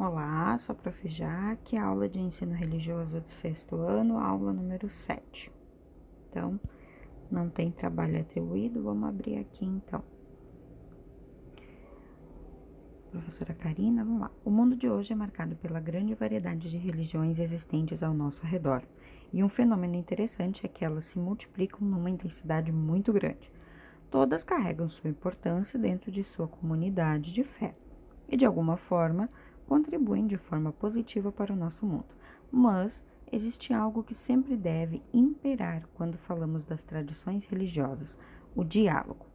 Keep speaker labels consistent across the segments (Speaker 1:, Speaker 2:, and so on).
Speaker 1: Olá, sou a Prof. Jaque, aula de ensino religioso do 6º ano, aula número 7. Então, não tem trabalho atribuído, vamos abrir aqui então. Professora Karina, vamos lá. O mundo de hoje é marcado pela grande variedade de religiões existentes ao nosso redor. E um fenômeno interessante é que elas se multiplicam numa intensidade muito grande. Todas carregam sua importância dentro de sua comunidade de fé e, de alguma forma, contribuem de forma positiva para o nosso mundo. Mas existe algo que sempre deve imperar quando falamos das tradições religiosas: o diálogo.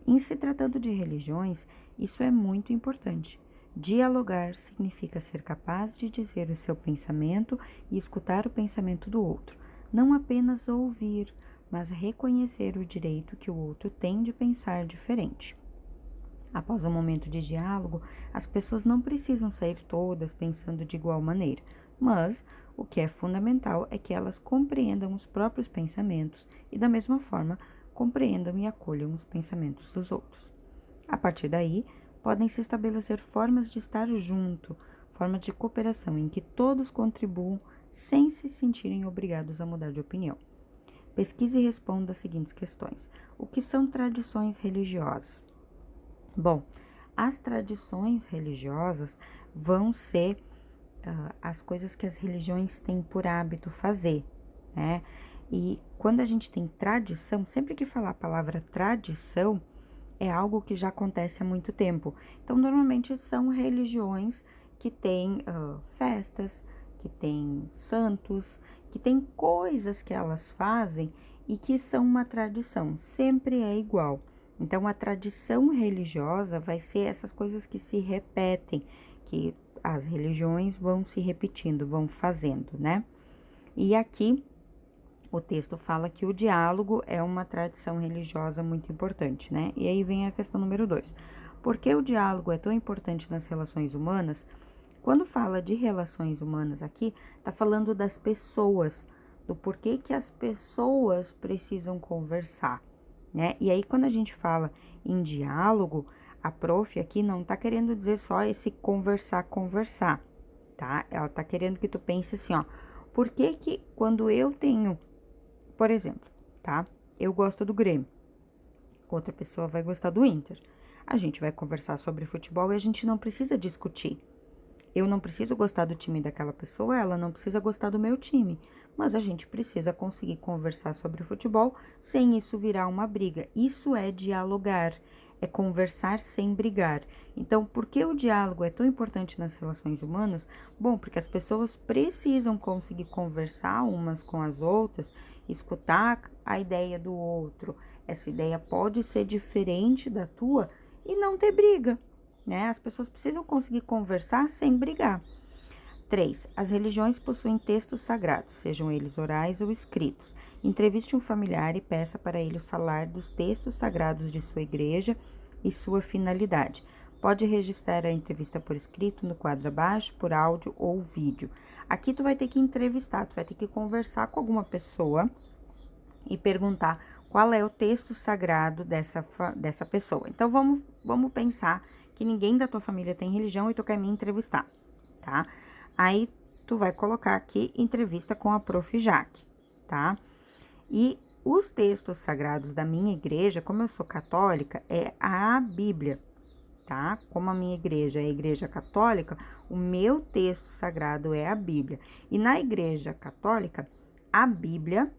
Speaker 1: Em se tratando de religiões, isso é muito importante. Dialogar significa ser capaz de dizer o seu pensamento e escutar o pensamento do outro, não apenas ouvir, mas reconhecer o direito que o outro tem de pensar diferente. Após um momento de diálogo, as pessoas não precisam sair todas pensando de igual maneira, mas o que é fundamental é que elas compreendam os próprios pensamentos e, da mesma forma, compreendam e acolham os pensamentos dos outros. A partir daí, podem se estabelecer formas de estar junto, formas de cooperação em que todos contribuam sem se sentirem obrigados a mudar de opinião. Pesquise e responda as seguintes questões: o que são tradições religiosas? Bom, as tradições religiosas vão ser as coisas que as religiões têm por hábito fazer, né? E quando a gente tem tradição, sempre que falar a palavra tradição, é algo que já acontece há muito tempo. Então, normalmente são religiões que têm festas, que têm santos, que têm coisas que elas fazem e que são uma tradição, sempre é igual. Então, a tradição religiosa vai ser essas coisas que se repetem, que as religiões vão se repetindo, vão fazendo, né? E aqui o texto fala que o diálogo é uma tradição religiosa muito importante, né? E aí vem a questão número 2. Por que o diálogo é tão importante nas relações humanas? Quando fala de relações humanas aqui, tá falando das pessoas, do porquê que as pessoas precisam conversar, né? E aí, quando a gente fala em diálogo, a prof aqui não tá querendo dizer só esse conversar, tá? Ela tá querendo que tu pense assim, ó, por que que quando eu tenho, por exemplo, tá? Eu gosto do Grêmio, outra pessoa vai gostar do Inter. A gente vai conversar sobre futebol e a gente não precisa discutir. Eu não preciso gostar do time daquela pessoa, ela não precisa gostar do meu time, mas a gente precisa conseguir conversar sobre o futebol sem isso virar uma briga. Isso é dialogar, é conversar sem brigar. Então, por que o diálogo é tão importante nas relações humanas? Bom, porque as pessoas precisam conseguir conversar umas com as outras, escutar a ideia do outro. Essa ideia pode ser diferente da tua e não ter briga, né? As pessoas precisam conseguir conversar sem brigar. 3. As religiões possuem textos sagrados, sejam eles orais ou escritos. Entreviste um familiar e peça para ele falar dos textos sagrados de sua igreja e sua finalidade. Pode registrar a entrevista por escrito no quadro abaixo, por áudio ou vídeo. Aqui tu vai ter que entrevistar, tu vai ter que conversar com alguma pessoa e perguntar qual é o texto sagrado dessa pessoa. Então, vamos pensar que ninguém da tua família tem religião e tu quer me entrevistar, tá? Aí, tu vai colocar aqui entrevista com a Prof. Jaque, tá? E os textos sagrados da minha igreja, como eu sou católica, é a Bíblia, tá? Como a minha igreja é a igreja católica, o meu texto sagrado é a Bíblia. E na igreja católica, a Bíblia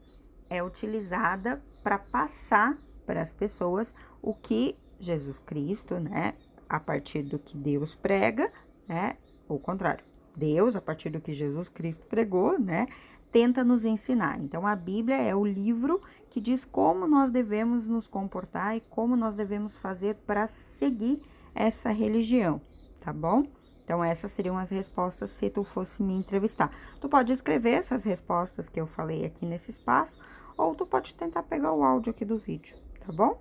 Speaker 1: é utilizada para passar para as pessoas o que Jesus Cristo, né, a partir do que Deus prega, né, ou contrário, Deus, a partir do que Jesus Cristo pregou, né, tenta nos ensinar. Então, a Bíblia é o livro que diz como nós devemos nos comportar e como nós devemos fazer para seguir essa religião, tá bom? Então, essas seriam as respostas se tu fosse me entrevistar. Tu pode escrever essas respostas que eu falei aqui nesse espaço, ou tu pode tentar pegar o áudio aqui do vídeo, tá bom?